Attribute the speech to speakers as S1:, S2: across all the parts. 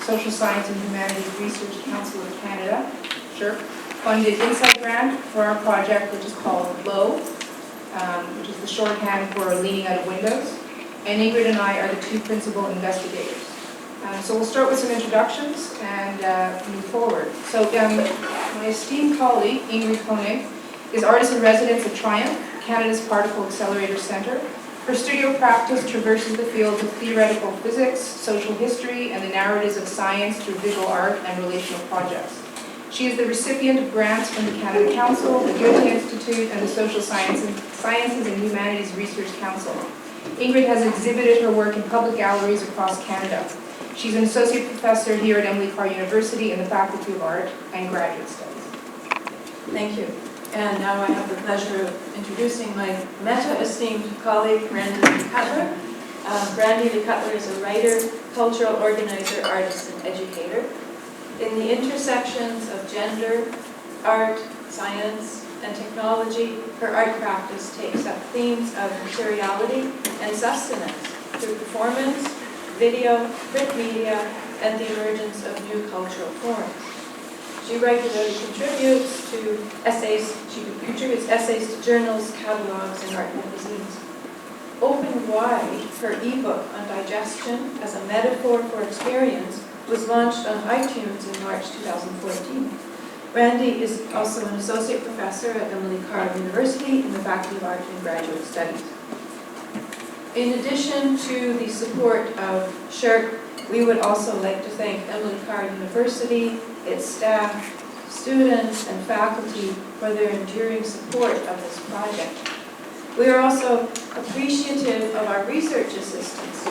S1: Social Science and Humanities Research Council of Canada, SHRC, funded Insight Grant for our project, which is called LOoW, which is the shorthand for Leaning Out of Windows. And Ingrid and I are the two principal investigators. So we'll start with some introductions and move forward. So my esteemed colleague, Ingrid Koenig, is artist in residence at Triumph, Canada's Particle Accelerator Centre. Her studio practice traverses the fields of theoretical physics, social history, and the narratives of science through visual art and relational projects. She is the recipient of grants from the Canada Council, the Goethe Institute, and the Social Sciences and Humanities Research Council. Ingrid has exhibited her work in public galleries across Canada. She's an associate professor here at Emily Carr University in the Faculty of Art and Graduate Studies.
S2: Thank you. And now I have the pleasure of introducing my meta-esteemed colleague, Brandy Lee Cutler. Brandy Lee Cutler is a writer, cultural organizer, artist, and educator. In the intersections of gender, art, science, and technology, her art practice takes up themes of materiality and sustenance through performance, video, print media, and the emergence of new cultural forms. She regularly contributes essays to journals, catalogs, and art magazines. Open Wide, her ebook on digestion as a metaphor for experience, was launched on iTunes in March 2014. Brandy is also an associate professor at Emily Carr University in the Faculty of Art and Graduate Studies. In addition to the support of SHRC, we would also like to thank Emily Carr University, its staff, students, and faculty for their enduring support of this project. We are also appreciative of our research assistants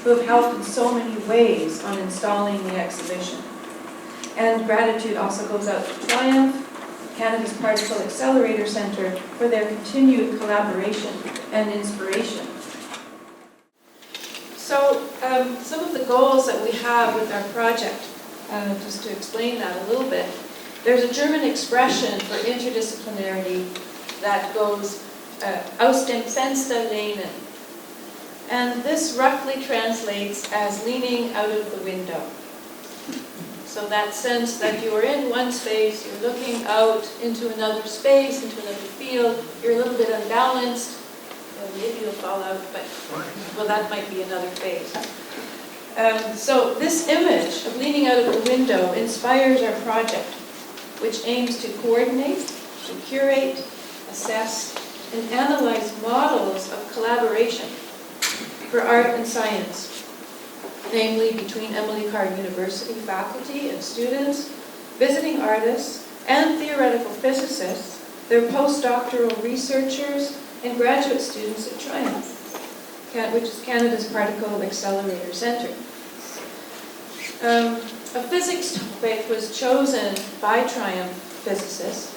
S2: who have helped in so many ways on installing the exhibition. And gratitude also goes out to Triumph, Canada's Particle Accelerator Centre, for their continued collaboration and inspiration. So some of the goals that we have with our project, just to explain that a little bit, there's a German expression for interdisciplinarity that goes aus dem Fenster lehnen. And this roughly translates as leaning out of the window. So that sense that you are in one space, you're looking out into another space, into another field, you're a little bit unbalanced, maybe you'll fall out, but well, that might be another phase. So this image of leaning out of the window inspires our project, which aims to coordinate, to curate, assess, and analyze models of collaboration for art and science, namely between Emily Carr University faculty and students, visiting artists, and theoretical physicists, their postdoctoral researchers, and graduate students at Triumph, which is Canada's Particle Accelerator Centre. A physics topic was chosen by Triumph physicists,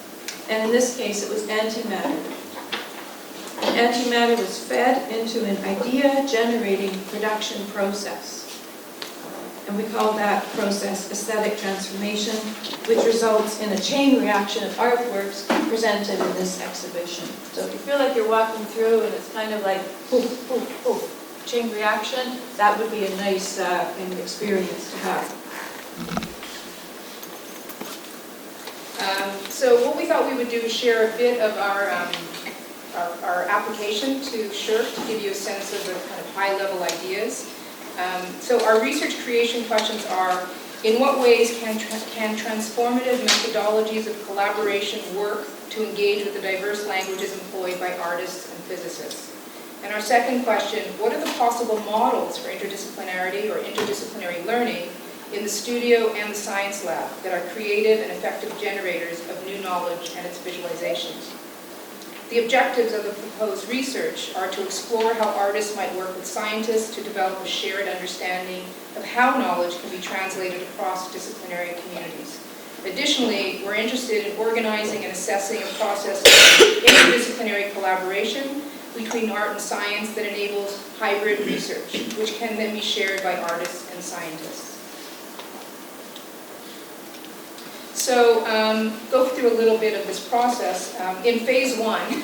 S2: and in this case it was antimatter. And antimatter was fed into an idea-generating production process. And we call that process aesthetic transformation, which results in a chain reaction of artworks presented in this exhibition. So if you feel like you're walking through and it's kind of like poof, poof, poof, chain reaction, that would be a nice kind of experience to have.
S1: So what we thought we would do is share a bit of our application to SHRC to give you a sense of the kind of high-level ideas. So our research creation questions are, in what ways can transformative methodologies of collaboration work to engage with the diverse languages employed by artists and physicists? And our second question, what are the possible models for interdisciplinarity or interdisciplinary learning in the studio and the science lab that are creative and effective generators of new knowledge and its visualizations? The objectives of the proposed research are to explore how artists might work with scientists to develop a shared understanding of how knowledge can be translated across disciplinary communities. Additionally, we're interested in organizing and assessing a process of interdisciplinary collaboration between art and science that enables hybrid research, which can then be shared by artists and scientists. So go through a little bit of this process. In phase one,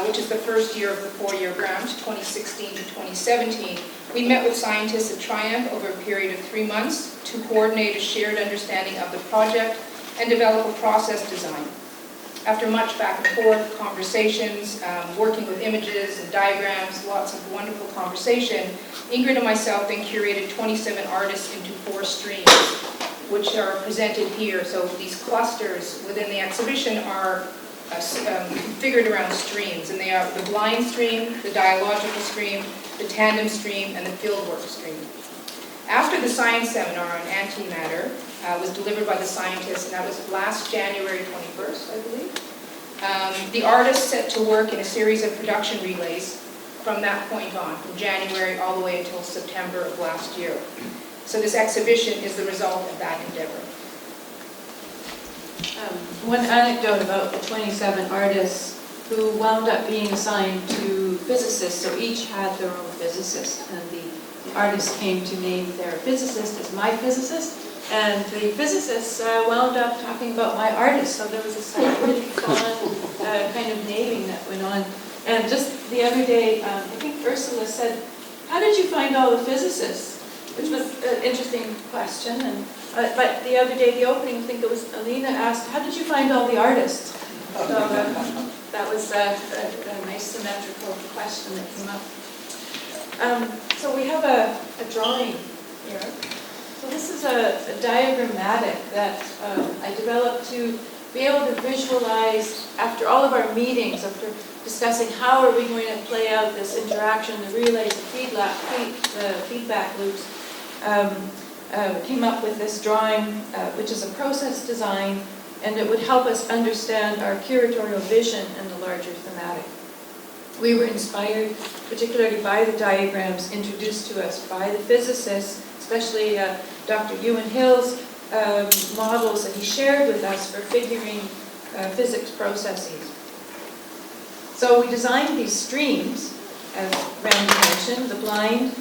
S1: which is the first year of the 4-year grant, 2016 to 2017, We met with scientists at Triumph over a period of 3 months to coordinate a shared understanding of the project and develop a process design. After much back and forth, conversations, working with images and diagrams, lots of wonderful conversation, Ingrid and myself then curated 27 artists into 4 streams, which are presented here. So these clusters within the exhibition are configured around streams, and they are the blind stream, the dialogical stream, the tandem stream, and the fieldwork stream. After the science seminar on antimatter was delivered by the scientists, and that was last January 21st, I believe, the artists set to work in a series of production relays from that point on, from January all the way until September of last year. So this exhibition is the result of that endeavor.
S2: One anecdote about the 27 artists who wound up being assigned to physicists, so each had their own physicist, and the artists came to name their physicist as my physicist, and the physicists wound up talking about my artist, so there was this really fun kind of naming that went on. And just the other day, I think Ursula said, "How did you find all the physicists?" Which was an interesting question. And but the other day, the opening, I think it was Alina asked, "How did you find all the artists?" So that was a nice symmetrical question that came up. So we have a drawing here. So this is a diagrammatic that I developed to be able to visualize after all of our meetings, after discussing how are we going to play out this interaction, the relays, the feedback loops, came up with this drawing, which is a process design, and it would help us understand our curatorial vision and the larger thematic. We were inspired particularly by the diagrams introduced to us by the physicists, especially Dr. Ewan Hill's models that he shared with us for figuring physics processes. So we designed these streams, as Randy mentioned, the blind,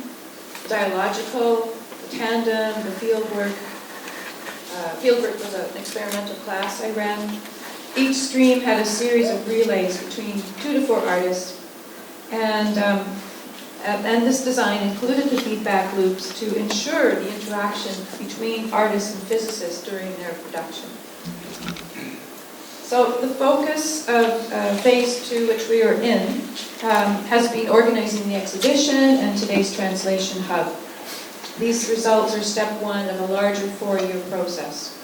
S2: dialogical, the tandem, the fieldwork. Fieldwork was an experimental class I ran. Each stream had a series of relays between 2 to 4 artists, and this design included the feedback loops to ensure the interaction between artists and physicists during their production. So the focus of phase 2, which we are in, has been organizing the exhibition and today's translation hub. These results are step 1 of a larger 4-year process.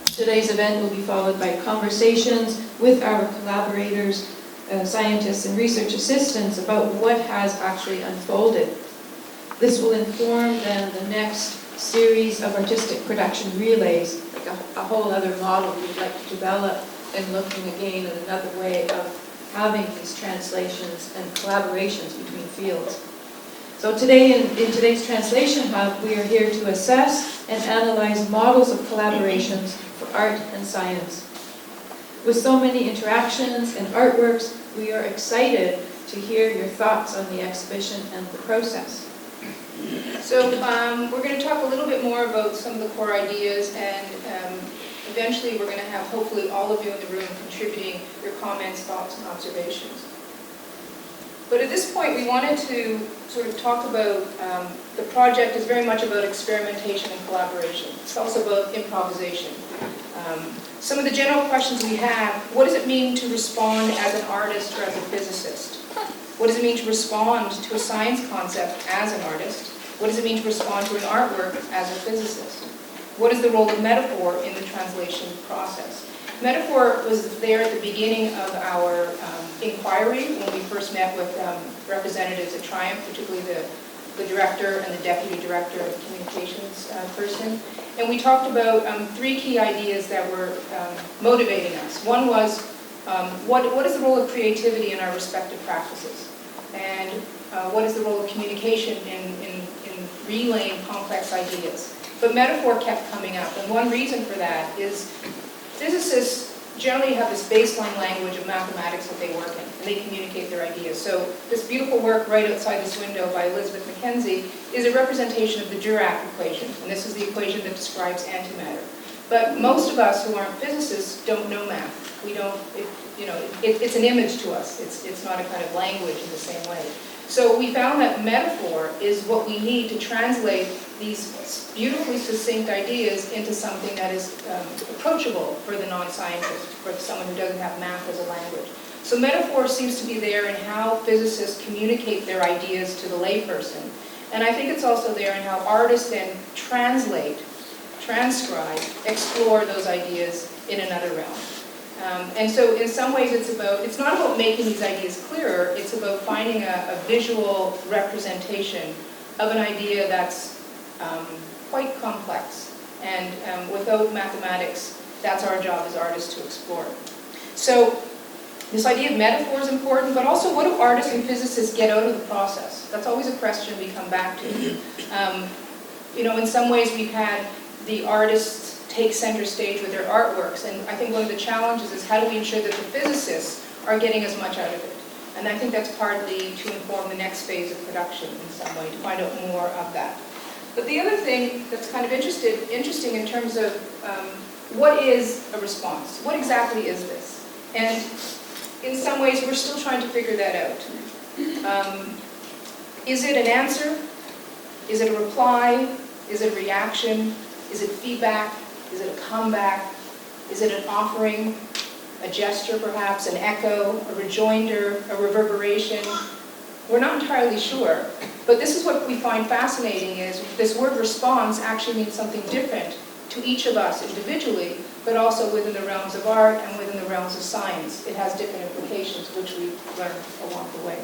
S2: Today's event will be followed by conversations with our collaborators, scientists and research assistants about what has actually unfolded. This will inform then the next series of artistic production relays, like a whole other model we'd like to develop, and looking again at another way of having these translations and collaborations between fields. So today, in today's Translation Hub, we are here to assess and analyze models of collaborations for art and science. With so many interactions and artworks, we are excited to hear your thoughts on the exhibition and the process.
S1: So we're going to talk a little bit more about some of the core ideas, and eventually we're going to have hopefully all of you in the room contributing your comments, thoughts, and observations. But at this point, we wanted to sort of talk about, the project is very much about experimentation and collaboration. It's also about improvisation. Some of the general questions we have: what does it mean to respond as an artist or as a physicist? What does it mean to respond to a science concept as an artist? What does it mean to respond to an artwork as a physicist? What is the role of metaphor in the translation process? Metaphor was there at the beginning of our inquiry when we first met with representatives at Triumph, particularly the director and the deputy director of communications person. And we talked about 3 key ideas that were motivating us. One was, what is the role of creativity in our respective practices? And what is the role of communication in relaying complex ideas? But metaphor kept coming up, and one reason for that is physicists generally have this baseline language of mathematics that they work in, and they communicate their ideas. So this beautiful work right outside this window by Elizabeth Mackenzie is a representation of the Dirac equation, and this is the equation that describes antimatter. But most of us who aren't physicists don't know math. We don't, it's an image to us. It's not a kind of language in the same way. So we found that metaphor is what we need to translate these beautifully succinct ideas into something that is approachable for the non-scientist, for someone who doesn't have math as a language. So metaphor seems to be there in how physicists communicate their ideas to the layperson. And I think it's also there in how artists then translate, transcribe, explore those ideas in another realm. And so in some ways it's not about making these ideas clearer, it's about finding a visual representation of an idea that's quite complex. And without mathematics, that's our job as artists to explore. So this idea of metaphor is important, but also what do artists and physicists get out of the process? That's always a question we come back to. You know, in some ways we've had the artists take center stage with their artworks, and I think one of the challenges is how do we ensure that the physicists are getting as much out of it? And I think that's partly to inform the next phase of production in some way, to find out more of that. But the other thing that's kind of interesting in terms of what is a response? What exactly is this? And in some ways we're still trying to figure that out. Is it an answer? Is it a reply? Is it a reaction? Is it feedback? Is it a comeback? Is it an offering, a gesture perhaps, an echo, a rejoinder, a reverberation? We're not entirely sure, but this is what we find fascinating is this word response actually means something different to each of us individually, but also within the realms of art and within the realms of science. It has different implications which we learn along the way.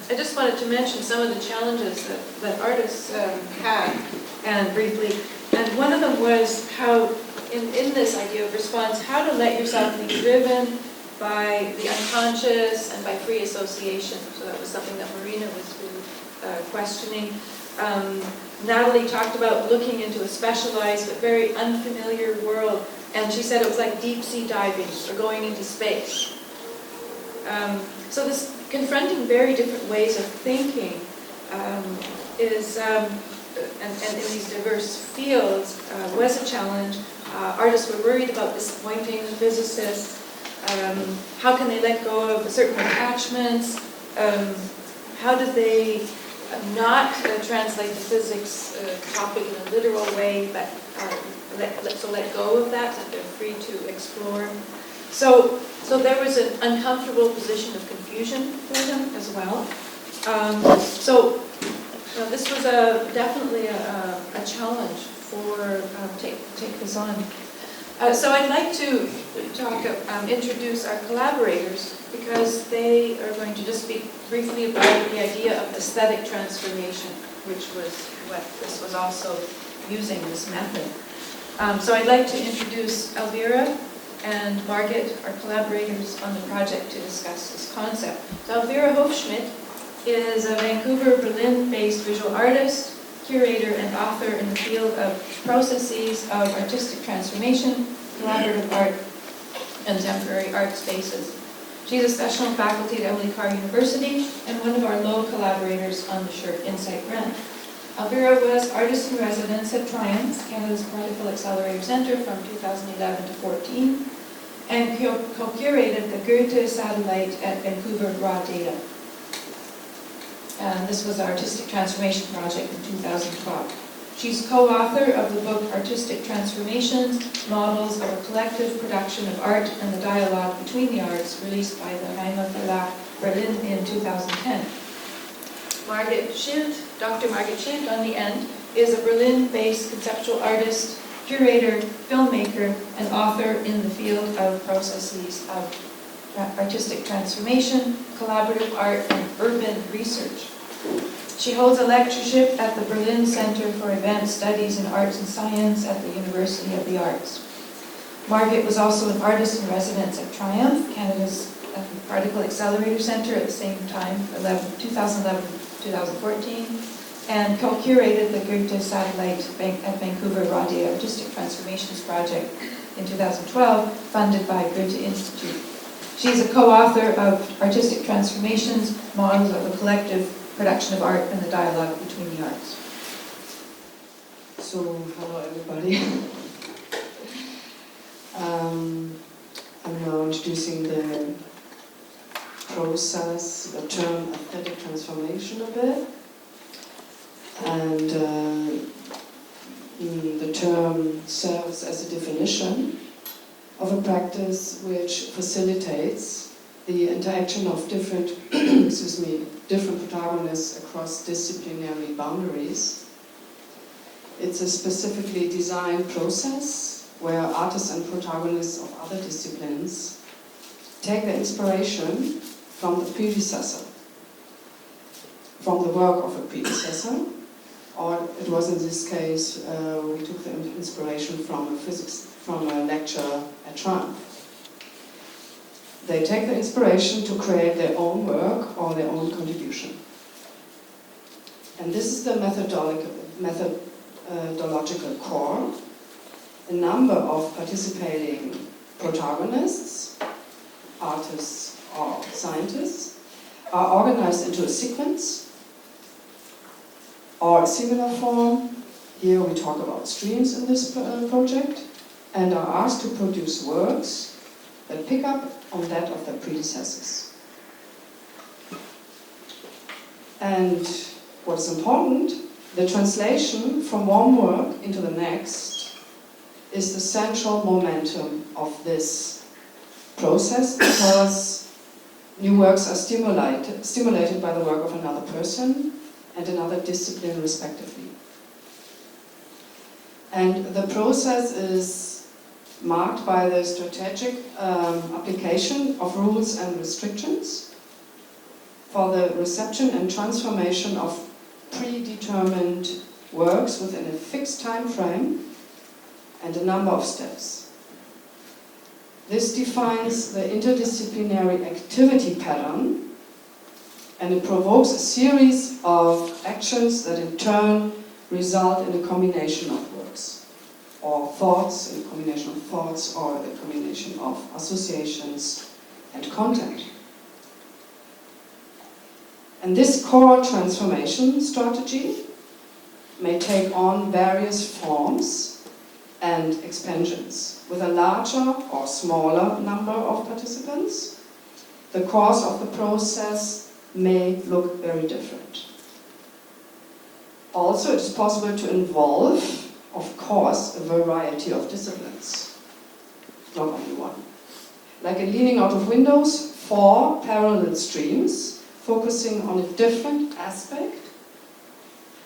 S2: I just wanted to mention some of the challenges that artists had, and briefly. And one of them was how, in this idea of response, how to let yourself be driven by the unconscious and by free association. So that was something that Marina was really questioning. Natalie talked about looking into a specialized but very unfamiliar world, and she said it was like deep sea diving or going into space. So this confronting very different ways of thinking is, and in these diverse fields, was a challenge. Artists were worried about disappointing the physicists. How can they let go of certain attachments? How do they not translate the physics topic in a literal way, but let go of that they're free to explore? So there was an uncomfortable position of confusion for them as well. So this was definitely a challenge for take this on. So I'd like to introduce our collaborators because they are going to just speak briefly about the idea of aesthetic transformation, which was what this was also using this method. So I'd like to introduce Elvira and Margit, our collaborators on the project, to discuss this concept. So Elvira Hofschmidt is a Vancouver, Berlin-based visual artist, curator, and author in the field of processes of artistic transformation, collaborative art, and temporary art spaces. She's a sessional faculty at Emily Carr University and one of our LOoW collaborators on the SSHRC Insight grant. Elvira was artist in residence at Triumph, Canada's Particle Accelerator Centre from 2011 to 14, and co-curated the Goethe satellite at Vancouver Raw Data. And this was our artistic transformation project in 2012. She's co-author of the book Artistic Transformations, Models of a Collective Production of Art and the Dialogue Between the Arts, released by the Heimat Verlag, Berlin in 2010. Margit Schild, Dr. Margit Schild on the end, is a Berlin-based conceptual artist, curator, filmmaker, and author in the field of processes of artistic transformation, collaborative art, and urban research. She holds a lectureship at the Berlin Center for Advanced Studies in Arts and Science at the University of the Arts. Margit was also an artist in residence at Triumph, Canada's Particle Accelerator Centre at the same time, 2011-2014, and co-curated the Goethe satellite at Vancouver Raw Data Artistic Transformations project in 2012, funded by Goethe Institute. She's a co-author of Artistic Transformations, Models of a Collective Production of Art and the Dialogue Between the Arts.
S3: So, hello everybody. I'm now introducing the process the term aesthetic transformation a bit. And the term serves as a definition of a practice which facilitates the interaction of different, different protagonists across disciplinary boundaries. It's a specifically designed process where artists and protagonists of other disciplines take their inspiration from the predecessor, from the work of a predecessor, or it was in this case, we took the inspiration from a lecture at Trump. They take the inspiration to create their own work or their own contribution. And this is the methodological core. A number of participating protagonists, artists or scientists, are organized into a sequence or a similar form. Here we talk about streams in this project, and are asked to produce works that pick up on that of their predecessors. And what's important, the translation from one work into the next is the central momentum of this process, because new works are stimulated by the work of another person and another discipline respectively. And the process is marked by the strategic application of rules and restrictions for the reception and transformation of predetermined works within a fixed time frame and a number of steps. This defines the interdisciplinary activity pattern, and it provokes a series of actions that in turn result in a combination of works, or thoughts, in a combination of thoughts, or a combination of associations and content. And this core transformation strategy may take on various forms and expansions. With a larger or smaller number of participants, the course of the process may look very different. Also, it is possible to involve, of course, a variety of disciplines, not only one. Like in Leaning Out of Windows, 4 parallel streams focusing on a different aspect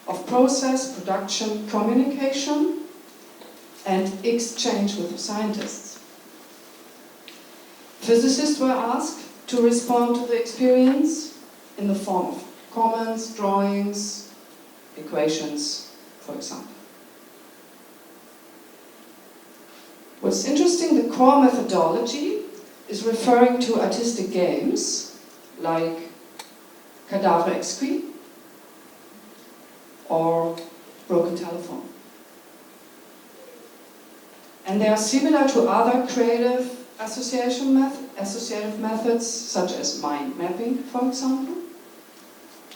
S3: of process, production, communication, and exchange with scientists. Physicists were asked to respond to the experience in the form of comments, drawings, equations, for example. What's interesting, the core methodology is referring to artistic games like Cadaver Exquis or Broken Telephone. And they are similar to other creative associative methods, such as mind mapping, for example,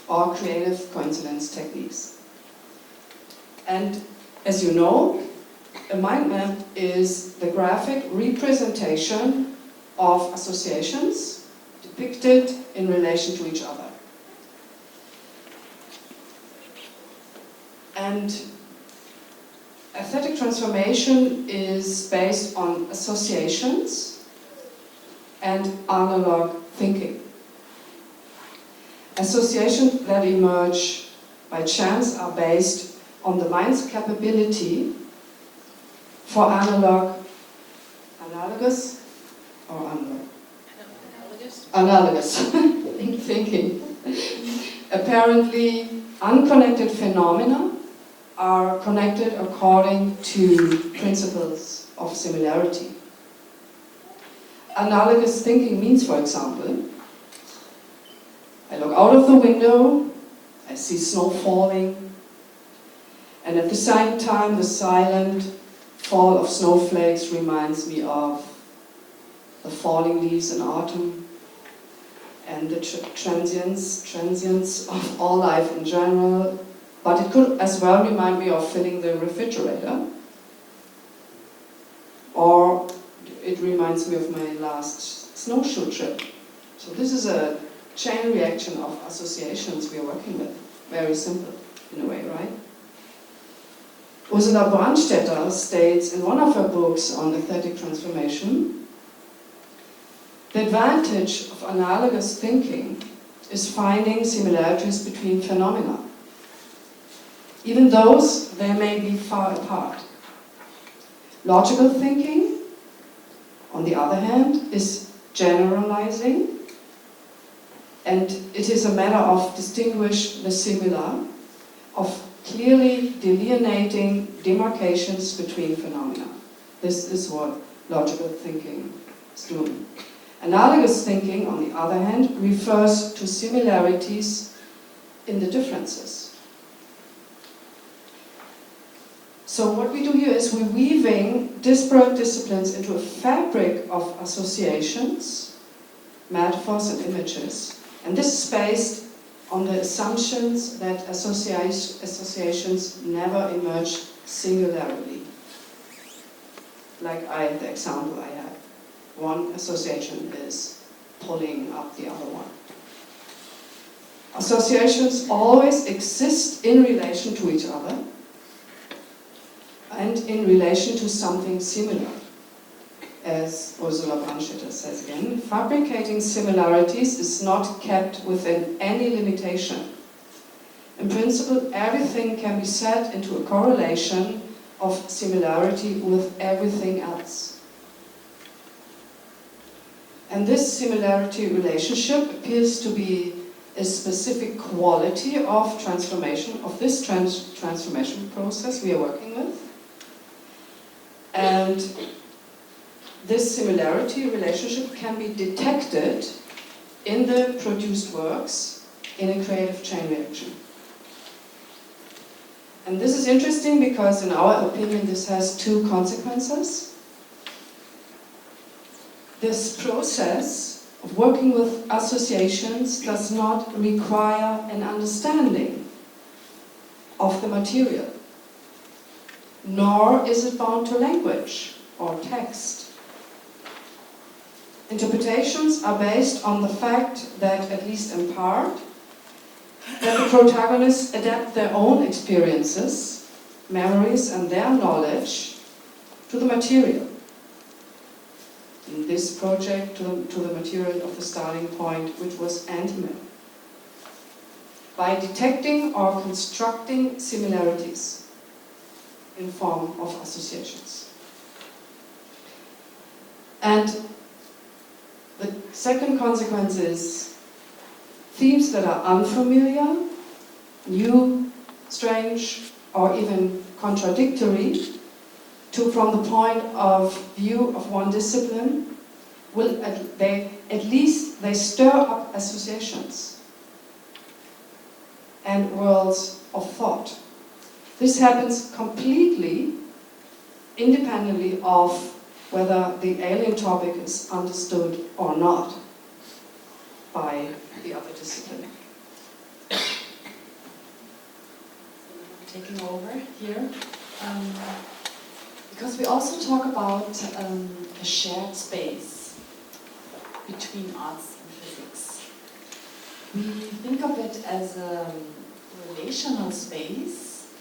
S3: or creative coincidence techniques. And as you know, a mind map is the graphic representation of associations depicted in relation to each other. And aesthetic transformation is based on associations and analog thinking. Associations that emerge by chance are based on the mind's capability for analogous thinking. Apparently, unconnected phenomena are connected according to principles of similarity. Analogous thinking means, for example, I look out of the window, I see snow falling, and at the same time the silent fall of snowflakes reminds me of the falling leaves in autumn and the transience of all life in general. But it could as well remind me of filling the refrigerator, or it reminds me of my last snowshoe trip. So So this is a chain reaction of associations we are working with. Very simple, in a way, right? Ursula Brandstaetter states in one of her books on aesthetic transformation, the advantage of analogous thinking is finding similarities between phenomena, even those they may be far apart. Logical thinking, on the other hand, is generalizing, and it is a matter of distinguish the similar, of clearly delineating demarcations between phenomena. This is what logical thinking is doing. Analogous thinking, on the other hand, refers to similarities in the differences. So what we do here is we're weaving disparate disciplines into a fabric of associations, metaphors and images. And this is based on the assumptions that associations never emerge singularly. Like the example I had. One association is pulling up the other one. Associations always exist in relation to each other and in relation to something similar. As Ursula Brandstaetter says again, fabricating similarities is not kept within any limitation. In principle, everything can be set into a correlation of similarity with everything else. And this similarity relationship appears to be a specific quality of transformation, of this transformation process we are working with. And this similarity relationship can be detected in the produced works in a creative chain reaction. And this is interesting because, in our opinion, this has two consequences. This process of working with associations does not require an understanding of the material, nor is it bound to language or text. Interpretations are based on the fact that, at least in part, that the protagonists adapt their own experiences, memories, and their knowledge to the material. In this project, to the material of the starting point, which was antimatter. By detecting or constructing similarities in form of associations. And the second consequence is themes that are unfamiliar, new, strange, or even contradictory from the point of view of one discipline, at least they stir up associations and worlds of thought. This happens completely independently of whether the alien topic is understood or not by the other discipline.
S4: Taking over here, because we also talk about a shared space between arts and physics. We think of it as a relational space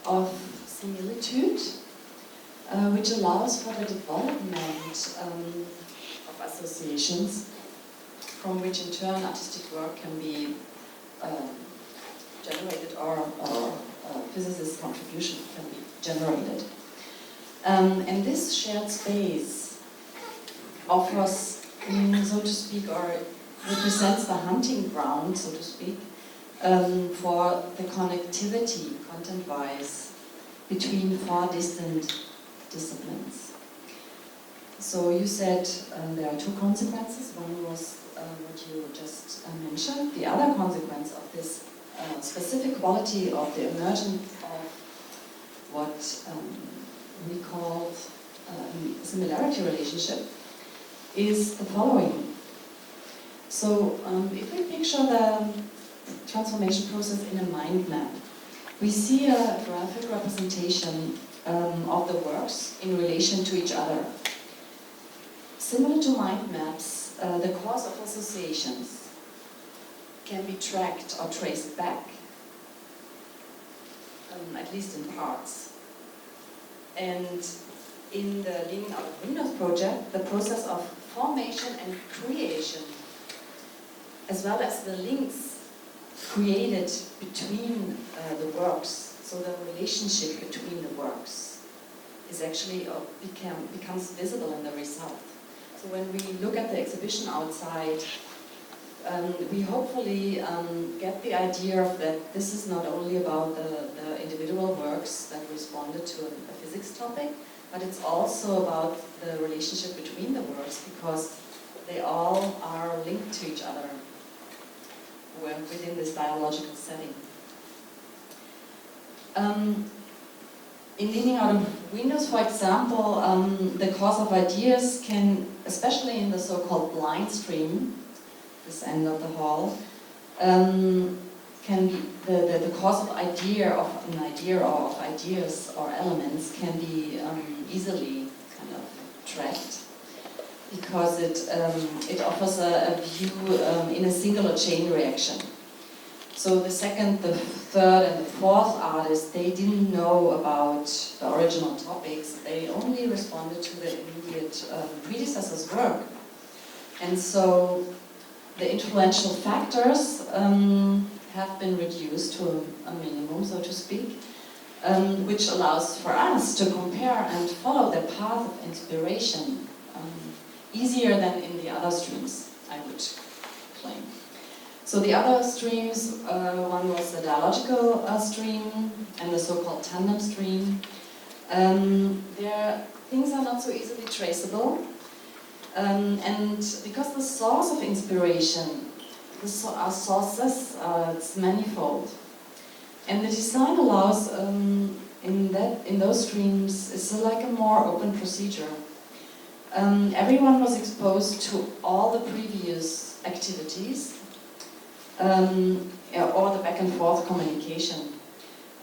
S4: of similitude, which allows for the development of associations, from which in turn artistic work can be generated, or physicist contribution can be generated. And this shared space offers, so to speak, or represents the hunting ground, so to speak, for the connectivity, content-wise, between far distant disciplines. So you said there are two consequences. One was what you just mentioned. The other consequence of this specific quality of the emergence of what we call a similarity relationship is the following. So if we picture the transformation process in a mind map, we see a graphic representation of the works in relation to each other. similar to mind maps, the cause of associations can be tracked or traced back, at least in parts. And in the Leaning Out of Windows project, the process of formation and creation, as well as the links created between the works, so the relationship between the works, is actually becomes visible in the result. So when we look at the exhibition outside, we hopefully get the idea of that this is not only about the individual works that responded to a physics topic, but it's also about the relationship between the works, because they all are linked to each other within this dialogical setting. In Leaning Out of Windows, for example, the cause of ideas can, especially in the so-called blind stream, this end of the hall, can be the cause of an idea or of ideas or elements can be easily kind of tracked, because it offers a view in a singular chain reaction. So the second, the third, and the fourth artists, they didn't know about the original topics. They only responded to the immediate predecessor's work. And so the influential factors have been reduced to a minimum, so to speak, which allows for us to compare and follow the path of inspiration easier than in the other streams, I would claim. So the other streams, one was the dialogical stream and the so-called tandem stream. Things are not so easily traceable, and because the source of inspiration, our sources, it's manifold, and the design allows in those streams it's like a more open procedure. Everyone was exposed to all the previous activities. Or the back and forth communication,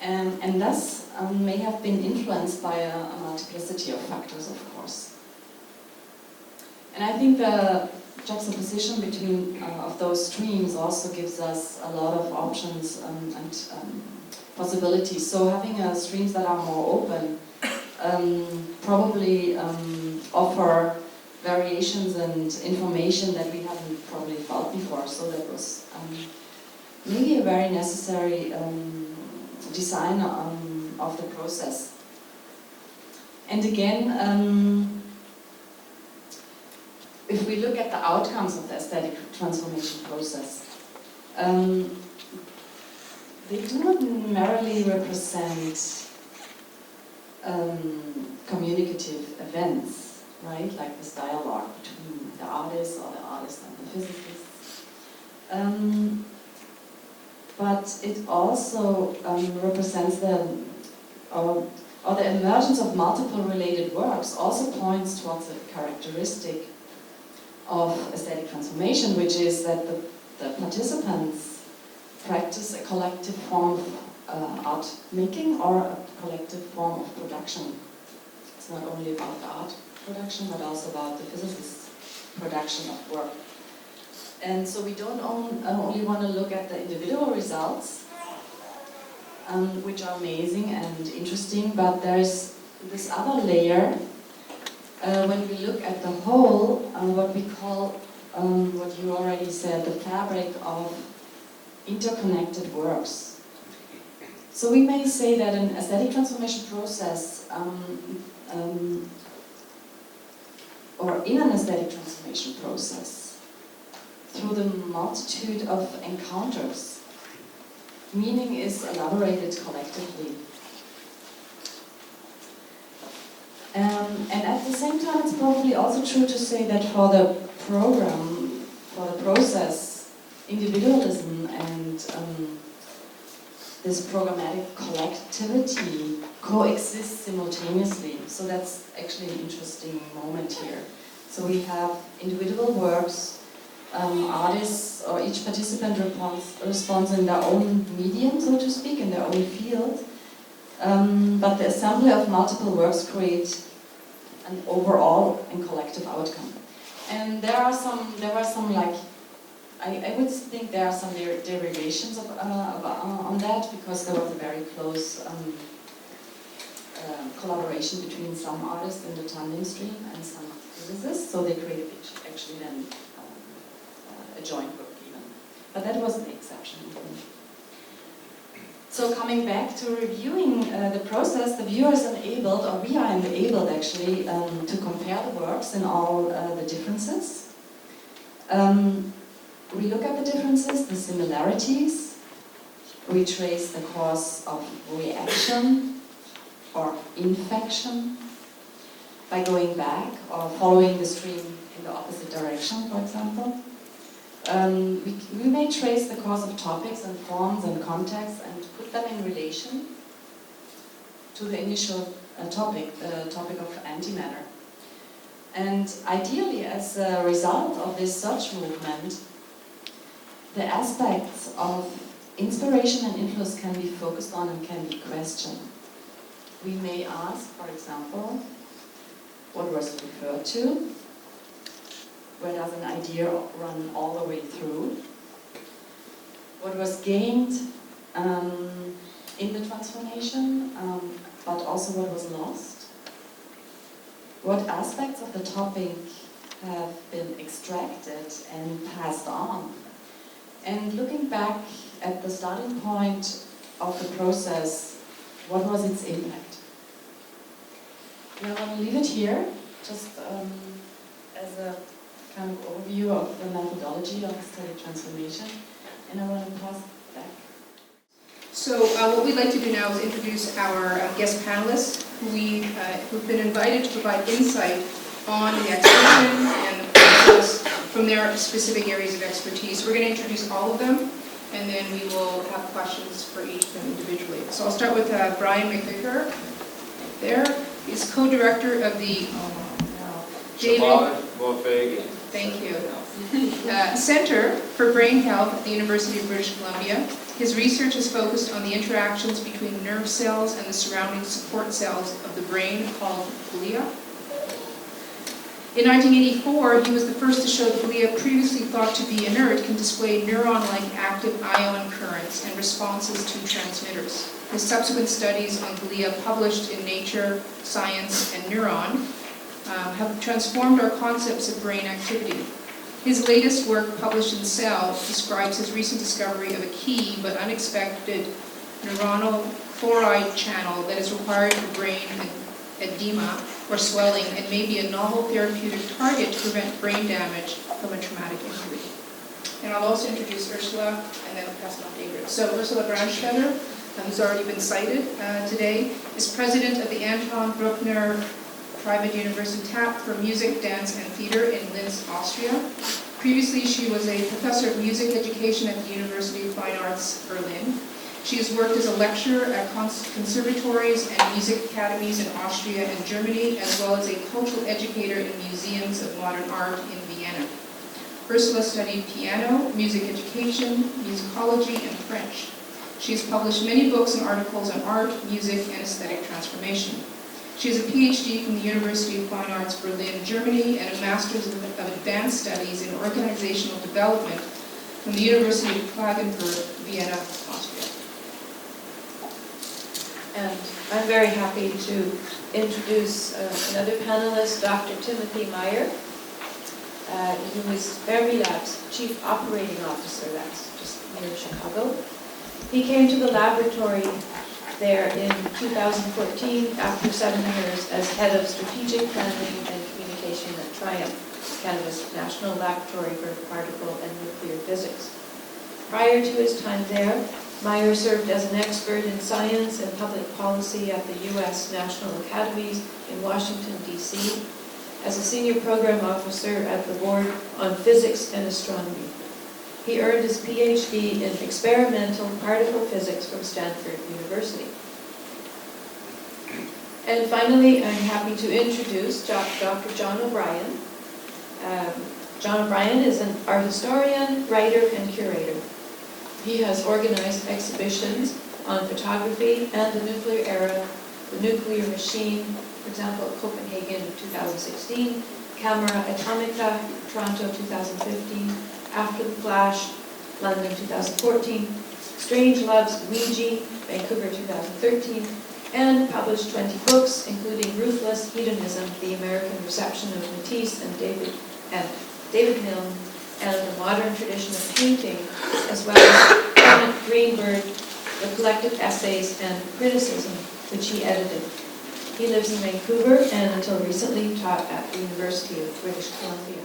S4: and thus may have been influenced by a multiplicity of factors, of course. And I think the juxtaposition between of those streams also gives us a lot of options and possibilities. So having streams that are more open probably offer variations and information that we haven't probably felt before. So that was maybe a very necessary design of the process. And again, if we look at the outcomes of the aesthetic transformation process, they do not merely represent communicative events, right? Like this dialogue between the artist or the artist and the physicist. But it also represents the emergence of multiple related works, also points towards a characteristic of aesthetic transformation, which is that the participants practice a collective form of art making or a collective form of production. It's not only about the art production, but also about the physicist's production of work. And so we don't only want to look at the individual results, which are amazing and interesting, but there's this other layer when we look at the whole, what we call, what you already said, the fabric of interconnected works. So we may say that an aesthetic transformation process or in an aesthetic transformation process, through the multitude of encounters, meaning is elaborated collectively. And at the same time, it's probably also true to say that for the program, for the process, individualism and this programmatic collectivity coexist simultaneously. So that's actually an interesting moment here. So we have individual works, artists, or each participant responds in their own medium, so to speak, in their own field. But the assembly of multiple works creates an overall and collective outcome. And there were some like, I would think there are some derivations on that, because there was a very close collaboration between some artists in the tandem stream and some physicists, so they created actually then a joint work even. But that was an exception, I think. So coming back to reviewing the process, the viewer is enabled, or we are enabled actually, to compare the works in all the differences. We look at the differences, the similarities, we trace the cause of reaction or infection by going back or following the stream in the opposite direction, for example. We may trace the cause of topics and forms and contexts and put them in relation to the initial topic, the topic of antimatter. And ideally, as a result of this search movement, the aspects of inspiration and influence can be focused on and can be questioned. We may ask, for example, what was referred to? Where does an idea run all the way through? What was gained in the transformation, but also what was lost? What aspects of the topic have been extracted and passed on? And looking back at the starting point of the process, what was its impact? I want to leave it here, just as a kind of overview of the methodology of aesthetic transformation, and I want to pass it back.
S1: So what we'd like to do now is introduce our guest panelists who've been invited to provide insight on the exhibition and the process from their specific areas of expertise. We're going to introduce all of them, and then we will have questions for each of them individually. So I'll start with Brian MacVicar. There, he's co-director of the
S5: Djavad, Mowafaghian.
S1: Thank you. Center for Brain Health at the University of British Columbia. His research is focused on the interactions between nerve cells and the surrounding support cells of the brain, called glia. In 1984, he was the first to show that glia, previously thought to be inert, can display neuron-like active ion currents and responses to transmitters. His subsequent studies on glia, published in Nature, Science, and Neuron, have transformed our concepts of brain activity. His latest work, published in Cell, describes his recent discovery of a key but unexpected neuronal chloride channel that is required for brain edema or swelling and may be a novel therapeutic target to prevent brain damage from a traumatic injury. And I'll also introduce Ursula, and then I'll pass it on to David. So Ursula Brandstaetter, who's already been cited today, is president of the Anton Bruckner Private University TAP for Music, Dance, and Theater in Linz, Austria. Previously, she was a professor of music education at the University of Fine Arts, Berlin. She has worked as a lecturer at conservatories and music academies in Austria and Germany, as well as a cultural educator in museums of modern art in Vienna. Ursula studied piano, music education, musicology, and French. She has published many books and articles on art, music, and aesthetic transformation. She has a PhD from the University of Fine Arts, Berlin, Germany, and a Master's of Advanced Studies in Organizational Development from the University of Klagenfurt, Vienna, Austria.
S2: And I'm very happy to introduce another panelist, Dr. Timothy Meyer, who is Fermi Lab's Chief Operating Officer, that's just near Chicago. He came to the laboratory there in 2014 after 7 years as head of strategic planning and communication at Triumph, Canada's National Laboratory for Particle and Nuclear Physics. Prior to his time there, Meyer served as an expert in science and public policy at the U.S. National Academies in Washington, D.C., as a senior program officer at the Board on Physics and Astronomy. He earned his PhD in experimental particle physics from Stanford University. And finally, I'm happy to introduce Dr. John O'Brien. John O'Brien is an art historian, writer, and curator. He has organized exhibitions on photography and the nuclear era, the nuclear machine, for example, at Copenhagen in 2016, Camera Atomica, Toronto 2015, After the Flash, London 2014, Strange Loves, Ouija, Vancouver 2013, and published 20 books, including Ruthless Hedonism, The American Reception of Matisse and David Milne, and The Modern Tradition of Painting, as well as Greenberg, The Collected Essays and Criticism, which he edited. He lives in Vancouver and until recently taught at the University of British Columbia.